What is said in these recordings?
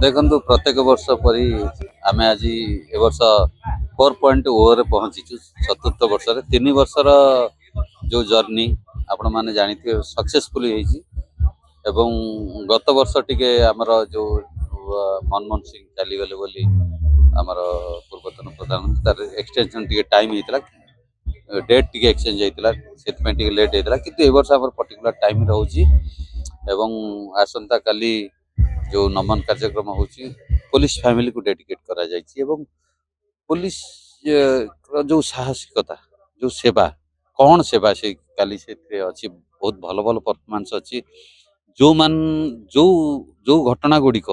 ଦେଖନ୍ତୁ ପ୍ରତ୍ୟେକ ବର୍ଷ ପରି ଆମେ ଆଜି ଏ ବର୍ଷ 4.0 ରେ ପହଞ୍ଚିଛୁ। ଚତୁର୍ଥ ବର୍ଷରେ 3 ବର୍ଷର ଯେଉଁ ଜର୍ଣ୍ଣି ଆପଣମାନେ ଜାଣିଥିବେ ସକ୍ସେସଫୁଲି ହେଇଛି। ଏବଂ ଗତ ବର୍ଷ ଟିକେ ଆମର ଯେଉଁ ମନମୋହନ ସିଂ ଚାଲିଗଲେ ବୋଲି ଆମର ପୂର୍ବତନ ପ୍ରଧାନମନ୍ତ୍ରୀ ତାର ଏକ୍ସଟେନସନ୍ ଟିକେ ଟାଇମ୍ ହେଇଥିଲା, ଡେଟ୍ ଟିକେ ଏକ୍ସଚେଞ୍ଜ ହେଇଥିଲା, ସେଥିପାଇଁ ଟିକେ ଲେଟ୍ ହେଇଥିଲା। କିନ୍ତୁ ଏ ବର୍ଷ ଆମର ପର୍ଟିକୁଲାର ଟାଇମ୍ ରହୁଛି ଏବଂ ଆସନ୍ତାକାଲି ଯେଉଁ ନମନ କାର୍ଯ୍ୟକ୍ରମ ହେଉଛି ପୋଲିସ ଫ୍ୟାମିଲିକୁ ଡେଡିକେଟ୍ କରାଯାଇଛି। ଏବଂ ପୋଲିସ ଯେଉଁ ସାହସିକତା, ଯେଉଁ ସେବା, କ'ଣ ସେବା ସେ କାଲି ସେଥିରେ ଅଛି, ବହୁତ ଭଲ ଭଲ ପରଫର୍ମାନ୍ସ ଅଛି। ଯେଉଁମାନେ ଯେଉଁ ଯେଉଁ ଘଟଣା ଗୁଡ଼ିକ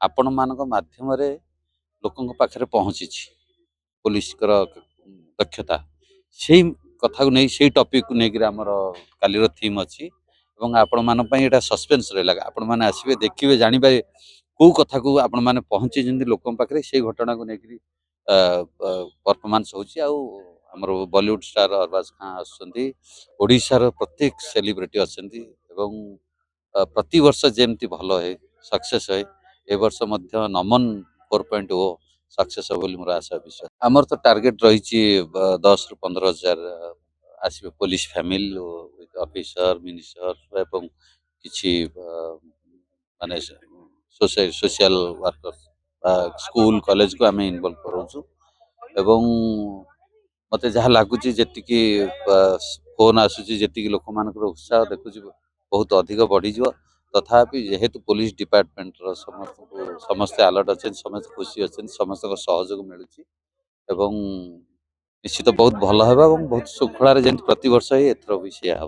ଆପଣମାନଙ୍କ ମାଧ୍ୟମରେ ଲୋକଙ୍କ ପାଖରେ ପହଞ୍ଚିଛି, ପୋଲିସଙ୍କର ଦକ୍ଷତା, ସେଇ କଥାକୁ ନେଇ ସେଇ ଟପିକକୁ ନେଇକରି ଆମର କାଲିର ଥିମ୍ ଅଛି। ଏବଂ ଆପଣମାନଙ୍କ ପାଇଁ ଏଇଟା ସସ୍ପେନ୍ସ ରହିଲା, ଆପଣମାନେ ଆସିବେ, ଦେଖିବେ, ଜାଣିପାରିବେ କେଉଁ କଥାକୁ ଆପଣମାନେ ପହଞ୍ଚିଛନ୍ତି ଲୋକଙ୍କ ପାଖରେ। ସେଇ ଘଟଣାକୁ ନେଇକରି ପରଫର୍ମାନ୍ସ ହେଉଛି। ଆଉ ଆମର ବଲିଉଡ୍ ଷ୍ଟାର ଅରବାଜ ଖାଁ ଆସୁଛନ୍ତି, ଓଡ଼ିଶାର ପ୍ରତ୍ୟେକ ସେଲିବ୍ରିଟି ଅଛନ୍ତି। ଏବଂ ପ୍ରତିବର୍ଷ ଯେମିତି ଭଲ ହୁଏ, ସକ୍ସେସ୍ ହୁଏ, ଏ ବର୍ଷ ମଧ୍ୟ ନମନ 4.0 ସକ୍ସେସ୍ ହେବ ବୋଲି ମୋର ଆଶା ବିଶ୍ୱାସ। ଆମର ତ ଟାର୍ଗେଟ୍ ରହିଛି 10,000 ରୁ 15,000 ଆସିବେ ପୋଲିସ ଫ୍ୟାମିଲି, ଅଫିସର, ମିନିଷ୍ଟର ଏବଂ କିଛି ମାନେ ସୋସିଆଲ ୱାର୍କର ବା ସ୍କୁଲ କଲେଜକୁ ଆମେ ଇନଭଲ୍ଭ କରାଉଛୁ। ଏବଂ ମୋତେ ଯାହା ଲାଗୁଛି ଯେତିକି ଫୋନ୍ ଆସୁଛି, ଯେତିକି ଲୋକମାନଙ୍କର ଉତ୍ସାହ ଦେଖୁଛି, ବହୁତ ଅଧିକ ବଢ଼ିଯିବ। ତଥାପି ଯେହେତୁ ପୋଲିସ ଡିପାର୍ଟମେଣ୍ଟର ସମସ୍ତେ ଆଲର୍ଟ ଅଛନ୍ତି, ସମସ୍ତେ ଖୁସି ଅଛନ୍ତି, ସମସ୍ତଙ୍କ ସହଯୋଗ ମିଳୁଛି ଏବଂ ନିଶ୍ଚିତ ବହୁତ ଭଲ ହେବ ଏବଂ ବହୁତ ଶୃଙ୍ଖଳାରେ ଯେମିତି ପ୍ରତିବର୍ଷ ଏଥର ବି ସେଇଆ ହେବ।